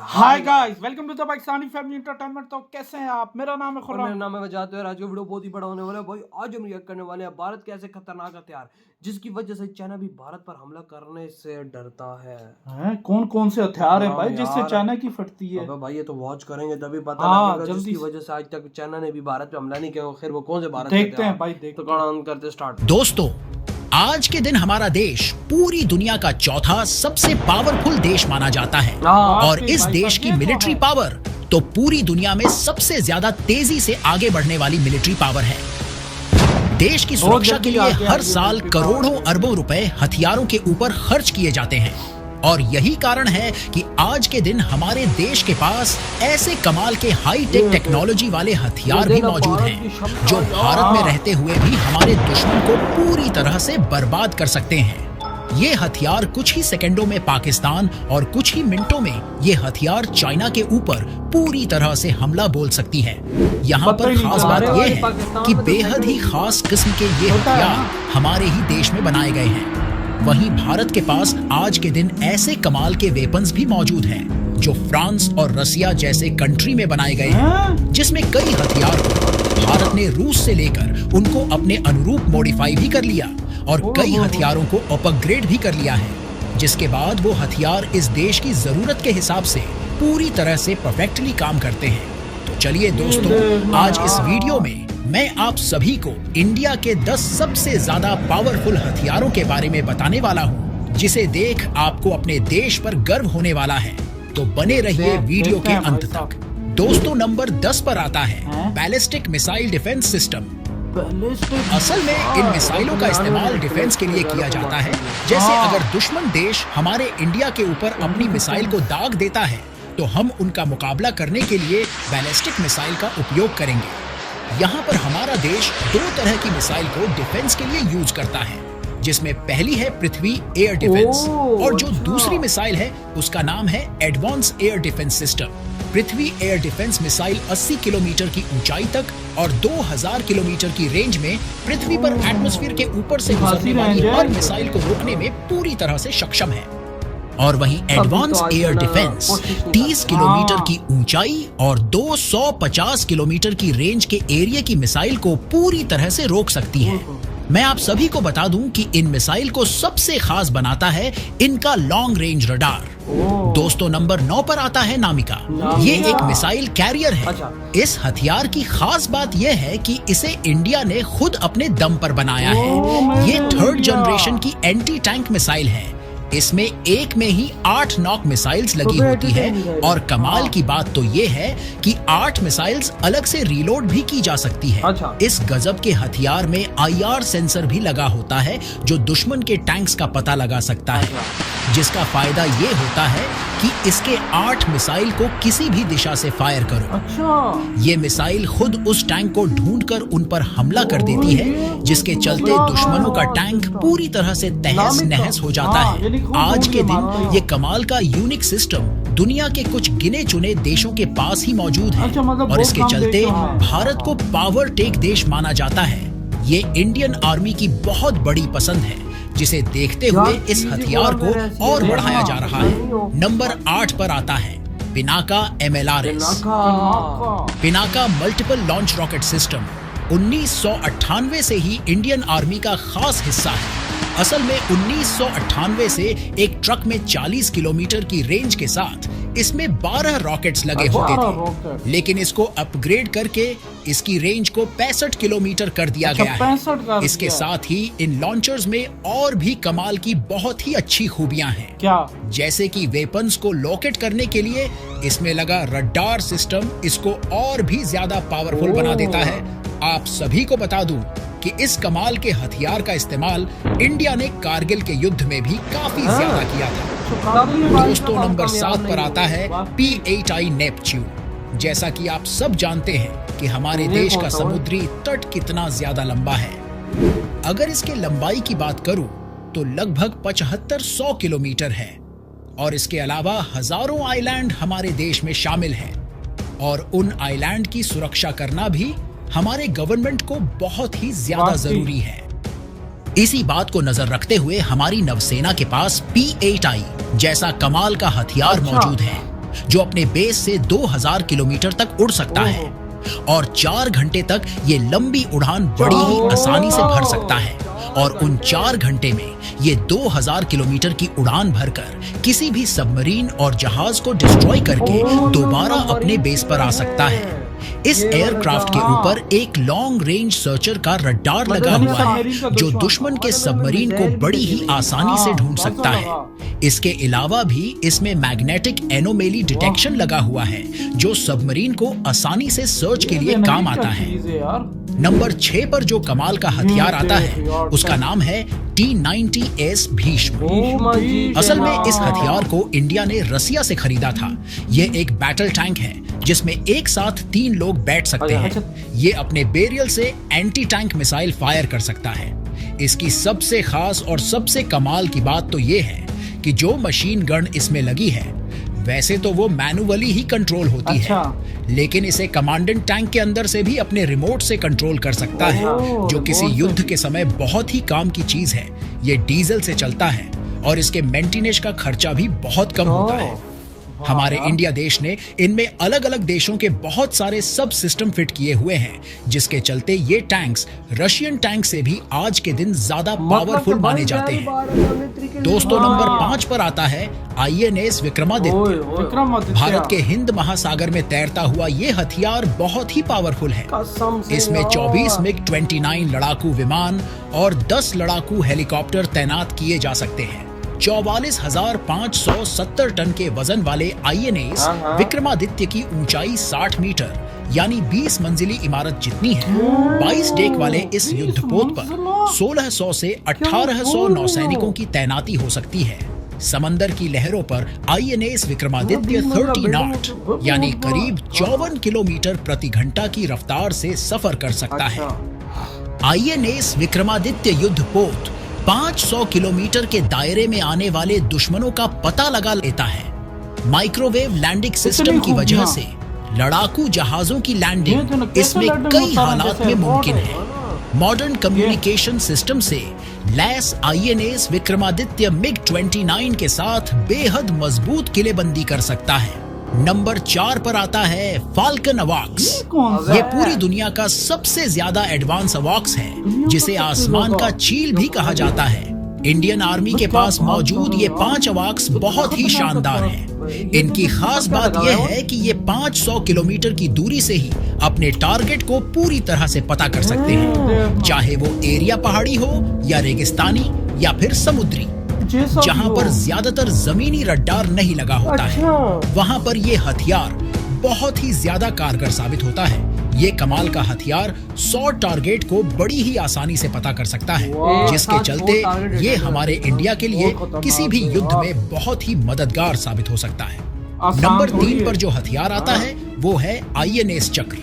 Hi guys, welcome to the Pakistani family entertainment. तो कैसे हैं आप? मेरा नाम है और खुर्रम। मेरा नाम है वजाहत है। आज का वीडियो बहुत ही बड़ा होने वाला है भाई। आज हम रिएक्ट करने वाले हैं भारत के ऐसे खतरनाक हथियार जिसकी वजह से चाइना भी भारत पर हमला करने से डरता है। कौन कौन से हथियार हैं हाँ भाई जिससे यार। चाइना की फटती है? अबे भाई ये तो वॉच करेंगे तभी पता हाँ, लगेगा जल्दी जिसकी से। वजह से आज तक चाइना ने भी भारत पे हमला नहीं किया। फिर वो कौन से भारत देखते हैं हथियार? भाई, देखते तो कौन करते स्टार्ट। दोस्तों, आज के दिन हमारा देश पूरी दुनिया का चौथा सबसे पावरफुल देश माना जाता है और इस देश की मिलिट्री पावर तो पूरी दुनिया में सबसे ज्यादा तेजी से आगे बढ़ने वाली मिलिट्री पावर है। देश की सुरक्षा के लिए हर साल करोड़ों अरबों रुपए हथियारों के ऊपर खर्च किए जाते हैं और यही कारण है कि आज के दिन हमारे देश के पास ऐसे कमाल के हाई टेक टेक्नोलॉजी वाले हथियार भी मौजूद हैं जो भारत में रहते हुए भी हमारे दुश्मन को पूरी तरह से बर्बाद कर सकते हैं। ये हथियार कुछ ही सेकंडों में पाकिस्तान और कुछ ही मिनटों में ये हथियार चाइना के ऊपर पूरी तरह से हमला बोल सकती है। यहाँ पर खास बात यह है कि बेहद ही खास किस्म के ये हथियार हमारे ही देश में बनाए गए हैं। वहीं भारत के पास आज के दिन ऐसे कमाल के वेपन्स भी मौजूद हैं जो फ्रांस और रसिया जैसे कंट्री में बनाए गए हैं, जिसमें कई हथियार को भारत ने रूस से लेकर उनको अपने अनुरूप मॉडिफाई भी कर लिया और कई हथियारों को अपग्रेड भी कर लिया है, जिसके बाद वो हथियार इस देश की जरूरत के हिसाब से पूरी तरह से परफेक्टली काम करते हैं। तो चलिए दोस्तों, आज इस वीडियो में मैं आप सभी को इंडिया के 10 सबसे ज्यादा पावरफुल हथियारों के बारे में बताने वाला हूं, जिसे देख आपको अपने देश पर गर्व होने वाला है। तो बने रहिए वीडियो के अंत तक। दोस्तों, नंबर 10 पर आता है बैलिस्टिक मिसाइल डिफेंस सिस्टम। असल में इन मिसाइलों का इस्तेमाल डिफेंस के लिए किया जाता है। जैसे अगर दुश्मन देश हमारे इंडिया के ऊपर अपनी मिसाइल को दाग देता है तो हम उनका मुकाबला करने के लिए बैलिस्टिक मिसाइल का उपयोग करेंगे। यहाँ पर हमारा देश 2 तरह की मिसाइल को डिफेंस के लिए यूज करता है, जिसमें पहली है पृथ्वी एयर डिफेंस और जो दूसरी मिसाइल है उसका नाम है एडवांस एयर डिफेंस सिस्टम। पृथ्वी एयर डिफेंस मिसाइल 80 किलोमीटर की ऊंचाई तक और 2000 किलोमीटर की रेंज में पृथ्वी पर एटमॉस्फेयर के ऊपर से गुजरने वाली हर मिसाइल को रोकने में पूरी तरह से सक्षम है। और वहीं एडवांस एयर डिफेंस 30 किलोमीटर की ऊंचाई और 250 किलोमीटर की रेंज के एरिया की मिसाइल को पूरी तरह से रोक सकती है। मैं आप सभी को बता दूं कि इन मिसाइल को सबसे खास बनाता है इनका लॉन्ग रेंज रडार। दोस्तों, नंबर 9 पर आता है नामिका। ये एक मिसाइल कैरियर है। इस हथियार की खास बात यह है कि इसे इंडिया ने खुद अपने दम पर बनाया है। ये 3rd जनरेशन की एंटी टैंक मिसाइल है। इसमें एक में ही 8 नॉक मिसाइल्स लगी होती है और कमाल की बात तो ये है कि 8 मिसाइल्स अलग से रीलोड भी की जा सकती है। इस गजब के हथियार में IR सेंसर भी लगा होता है जो दुश्मन के टैंक्स का पता लगा सकता है, जिसका फायदा ये होता है कि इसके 8 मिसाइल को किसी भी दिशा से फायर करो। ये मिसाइल खुद उस टैंक को ढूंढकर उन पर हमला कर देती है, जिसके चलते दुश्मनों का टैंक पूरी तरह से तहस नहस हो जाता है। आज के दिन ये कमाल का यूनिक सिस्टम दुनिया के कुछ गिने चुने देशों के पास ही मौजूद है और इसके चलते भारत को पावर टेक देश माना जाता है। ये इंडियन आर्मी की बहुत बड़ी पसंद है, जिसे देखते हुए इस हथियार को और बढ़ाया जा रहा है। नंबर 8 पर आता है Pinaka MLRS। Pinaka multiple launch rocket system 1998 से ही इंडियन आर्मी का खास हिस्सा है। असल में 1998 से एक ट्रक में 40 किलोमीटर की रेंज के साथ इसमें 12 रॉकेट्स लगे होते थे, लेकिन इसको अपग्रेड करके इसकी रेंज को 65 किलोमीटर कर दिया गया है। इसके साथ ही इन लॉन्चर्स में और भी कमाल की बहुत ही अच्छी खूबियां हैं, जैसे कि वेपन्स को लोकेट करने के लिए इसमें लगा रडार सिस्टम इसको और भी ज्यादा पावरफुल बना देता है। आप सभी को बता दूं कि इस कमाल के हथियार का इस्तेमाल इंडिया ने कारगिल के युद्ध में भी काफी ज्यादा किया था। दोस्तों, नंबर 7 पर आता है P8I नेपच्यून। जैसा कि आप सब जानते हैं कि हमारे देश का समुद्री तट कितना ज्यादा लंबा है। अगर इसके लंबाई की बात करूं तो लगभग 7500 किलोमीटर है और इसके अलावा हजारों आइलैंड हमारे देश में शामिल हैं और उन आइलैंड की सुरक्षा करना भी हमारे गवर्नमेंट को बहुत ही ज्यादा जरूरी है। इसी बात को नजर रखते हुए हमारी नौसेना के पास P8I जैसा कमाल का हथियार मौजूद है जो अपने बेस से 2000 किलोमीटर तक उड़ सकता है और 4 घंटे तक ये लंबी उड़ान बड़ी ही आसानी से भर सकता है। और उन 4 घंटे में ये 2000 किलोमीटर की उड़ान भरकर किसी भी सबमरीन और जहाज को डिस्ट्रॉय करके दोबारा अपने बेस पर आ सकता है। इस एयरक्राफ्ट के ऊपर एक लॉन्ग रेंज सर्चर का रडार लगा हुआ है जो दुश्मन के सबमरीन को बड़ी ही आसानी से ढूंढ सकता है। इसके अलावा भी इसमें मैग्नेटिक एनोमेली डिटेक्शन लगा हुआ है जो सबमरीन को आसानी से सर्च के लिए काम आता है। नंबर 6 पर जो कमाल का हथियार आता है उसका नाम है T-90S भीष्म। असल में इस हथियार को इंडिया ने रसिया से खरीदा था। ये एक बैटल टैंक है जिसमें एक साथ 3 लोग बैठ सकते हैं। ये अपने बेरियल से एंटी टैंक मिसाइल फायर कर सकता है। इसकी सबसे खास और सबसे कमाल की बात तो ये है कि जो मशीन गन इसमें लगी है वैसे तो वो मैनुअली ही कंट्रोल होती है, लेकिन इसे कमांडेंट टैंक के अंदर से भी अपने रिमोट से कंट्रोल कर सकता है, जो किसी युद्ध के समय बहुत ही काम की चीज है। ये डीजल से चलता है और इसके मेंटेनेंस का खर्चा भी बहुत कम होता है। हमारे इंडिया देश ने इनमें अलग अलग देशों के बहुत सारे सब सिस्टम फिट किए हुए हैं, जिसके चलते ये टैंक्स रशियन टैंक से भी आज के दिन ज्यादा पावरफुल माने जाते हैं। दोस्तों, नंबर 5 पर आता है INS विक्रमादित्य। भारत के हिंद महासागर में तैरता हुआ ये हथियार बहुत ही पावरफुल है। इसमें 24 MiG-29 लड़ाकू विमान और 10 लड़ाकू हेलीकॉप्टर तैनात किए जा सकते हैं। 44,570 टन के वजन वाले INS विक्रमादित्य की ऊंचाई 60 मीटर यानी 20 मंजिली इमारत जितनी है। 22 डेक वाले इस युद्धपोत पर 1600 से 1800 नौसैनिकों की तैनाती हो सकती है। समंदर की लहरों पर INS विक्रमादित्य 30 नॉट यानी करीब 54 किलोमीटर प्रति घंटा की रफ्तार से सफर कर सकता है। INS विक्रमादित्य युद्धपोत 500 किलोमीटर के दायरे में आने वाले दुश्मनों का पता लगा लेता है। माइक्रोवेव लैंडिंग सिस्टम की वजह से लड़ाकू जहाजों की लैंडिंग इसमें कई हालात में मुमकिन है। मॉडर्न कम्युनिकेशन सिस्टम से लैस INS विक्रमादित्य MiG-29 के साथ बेहद मजबूत किलेबंदी कर सकता है। नंबर 4 पर आता है फाल्कन अवॉक्स। ये पूरी दुनिया का सबसे ज्यादा एडवांस अवॉक्स है, जिसे आसमान का चील भी कहा जाता है। इंडियन आर्मी के पास मौजूद ये 5 अवॉक्स बहुत ही शानदार हैं। इनकी खास बात यह है कि ये 500 किलोमीटर की दूरी से ही अपने टारगेट को पूरी तरह से पता कर सकते हैं, चाहे वो एरिया पहाड़ी हो या रेगिस्तानी या फिर समुद्री। जहां पर ज्यादातर जमीनी रडार नहीं लगा होता है, वहां पर ये हथियार बहुत ही ज्यादा कारगर साबित होता है। ये कमाल का हथियार 100 टारगेट को बड़ी ही आसानी से पता कर सकता है, जिसके चलते ये हमारे इंडिया के लिए किसी भी युद्ध में बहुत ही मददगार साबित हो सकता है। नंबर 3 पर जो हथियार आता है वो है INS चक्र।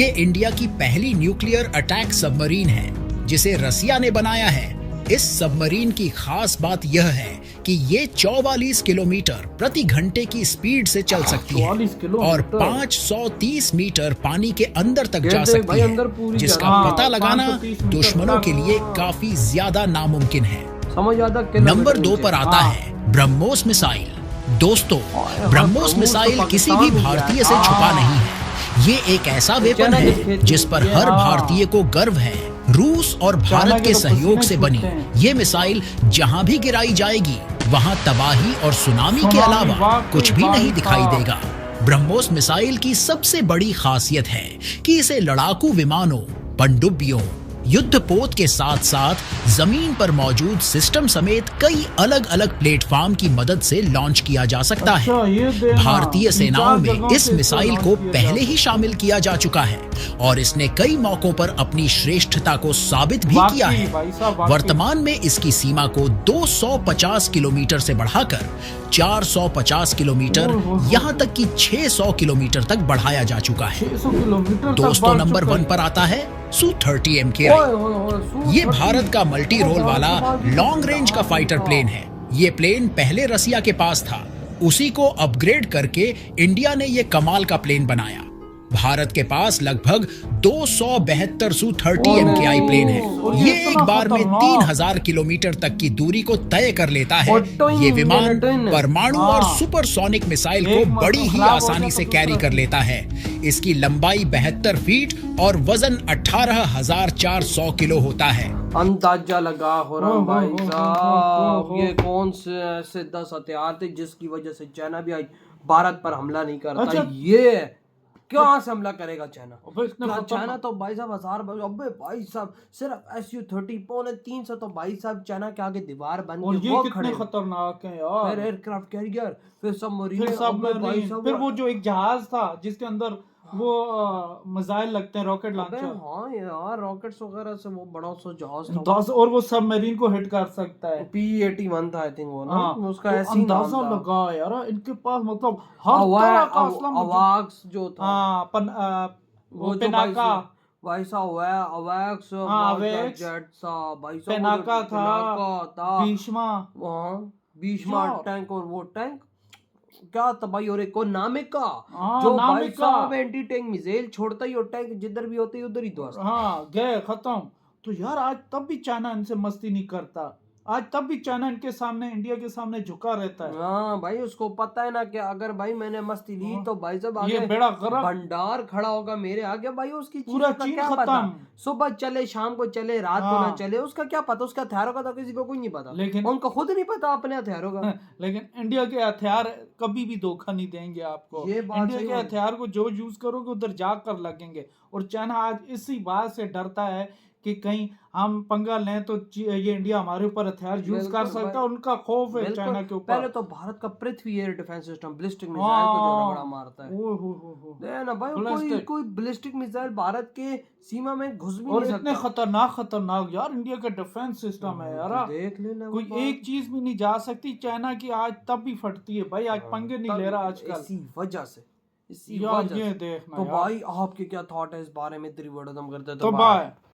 ये इंडिया की पहली न्यूक्लियर अटैक सबमरीन है जिसे रसिया ने बनाया है। इस सबमरीन की खास बात यह है कि ये 44 किलोमीटर प्रति घंटे की स्पीड से चल सकती है और 530 मीटर पानी के अंदर तक जा सकती है, जिसका पता लगाना दुश्मनों के लिए काफी ज्यादा नामुमकिन है। नंबर 2 पर आता है ब्रह्मोस मिसाइल। दोस्तों, ब्रह्मोस मिसाइल किसी भी भारतीय से छुपा नहीं है। ये एक ऐसा वेपन है जिस पर हर भारतीय को गर्व है। रूस और भारत के सहयोग से बनी ये मिसाइल जहां भी गिराई जाएगी वहां तबाही और सुनामी के अलावा कुछ भी नहीं दिखाई देगा। ब्रह्मोस मिसाइल की सबसे बड़ी खासियत है कि इसे लड़ाकू विमानों, पनडुब्बियों, युद्धपोत के साथ साथ जमीन पर मौजूद सिस्टम समेत कई अलग अलग प्लेटफॉर्म की मदद से लॉन्च किया जा सकता है। भारतीय सेनाओं में इस मिसाइल को पहले ही शामिल किया जा चुका है और इसने कई मौकों पर अपनी श्रेष्ठता को साबित भी किया है। वर्तमान में इसकी सीमा को 250 किलोमीटर से बढ़ाकर 450 किलोमीटर यहाँ तक कि 600 किलोमीटर तक बढ़ाया जा चुका है। दोस्तों, नंबर 1 पर आता है Su-30 MKI। ये भारत का मल्टी रोल वाला लॉन्ग रेंज का फाइटर प्लेन है। ये प्लेन पहले रसिया के पास था, उसी को अपग्रेड करके इंडिया ने ये कमाल का प्लेन बनाया। भारत के पास लगभग 272 Su-30 MKI प्लेन है। और ये इतना एक बार में खतरनाक। 3000 किलोमीटर तक की दूरी को तय कर लेता है। ये विमान परमाणु और सुपरसोनिक मिसाइल को एक बड़ी ही खराब हो आसानी गया से तो कैरी दूसरा कर लेता है। इसकी लंबाई 72 फीट और वजन 18,400 किलो होता है। अंदाजा लगा हो रहा हो, भाई हो, हो, साहब, हो। ये कौन से ऐसे 10 हथियार थे जिसकी वजह से चाइना भी आज भारत पर हमला नहीं करता। अच्छा। ये कहाँ से हमला करेगा चाइना? अबे इतने क्या खतरनाक- चाइना तो भाई साहब अबे भाई साहब सिर्फ Su-30 300 तो भाई साहब चाइना के आगे दीवार बन और के ये वो कितने खड़े। खतरनाक हैं फिर यार। एयरक्राफ्ट कैरियर, फिर सबमरीन, फिर भाई सब साहब फिर वो जो एक जहाज था जिसके अंदर वो मिसाइल लगते हैं, रॉकेट अबे लॉन्चर। हाँ यार, रॉकेट्स वगैरह से वो बड़ा सा जहाज था। 10 और वो सबमरीन को हिट कर सकता है। P-81 था आई थिंक वो ना, हाँ, उसका तो ऐसे ही नाम अंदाजा था। लगा यार इनके पास मतलब हर तरह का असला मौजूद। अवाक्स जो था, हाँ वो जो पेनाका भाई साहब अवैक्स अवैक्स, जेट सा भाई साहब, पेनाका था, पेनाका था, भीष्मा। वहाँ भीष्मा यार। टैंक, और वो टैंक क्या था भाई, और एक को नामिका हाँ, जो भाई नामिका। साहब एंटी टैंक मिसाइल छोड़ता ही, और टैंक जिधर भी होते ही उधर ही ध्वस्त। हाँ गए खत्म। तो यार आज तब भी चाइना इनसे मस्ती नहीं करता। आज तब भी चाइना इनके सामने, इंडिया के सामने झुका रहता है। हाँ भाई, उसको पता है ना कि अगर भाई मैंने मस्ती ली तो भाई साहब ये आगे बेड़ा गर्क। भंडार खड़ा होगा मेरे आगे। भाई उसकी पूरा चीजों का चीन क्या खत्म। पता, सुबह चले शाम को चले रात को ना हाँ। चले, उसका क्या पता, उसका हथियारों का तो किसी को कोई नहीं पता, लेकिन उनको खुद नहीं पता अपने हथियारों का। लेकिन इंडिया के हथियार कभी भी धोखा नहीं देंगे आपको। ये बात इंडिया सही के है। हथियार को जो यूज करोगे उधर जाकर लगेंगे। और चाइना आज इसी बात से डरता है कि कहीं हम पंगा लें तो ये इंडिया हमारे ऊपर हथियार यूज कर बिल्कुल सकता है। भाई। उनका खौफ है बिल्कुल। चाइना के पहले ऊपर। तो भारत का Prithvi air defence system ballistic missile को जो रगड़ा मारता है, हो। दे ना भाई, कोई Ballistic। कोई बैलिस्टिक मिसाइल भारत के सीमा में घुस भी और नहीं इतने सकता। खतरनाक यार इंडिया का डिफेंस सिस्टम है यार। देख लेना, कोई एक चीज भी नहीं जा सकती चाइना की आज तब भी फटती है भाई। आज पंगे नहीं ले रहा आजकल। इसी वजह से, इसी यार वजह ये से। देखना तो यार। भाई आपके क्या थॉट है इस बारे में, तेरी वर्ड हम करते तो बाय।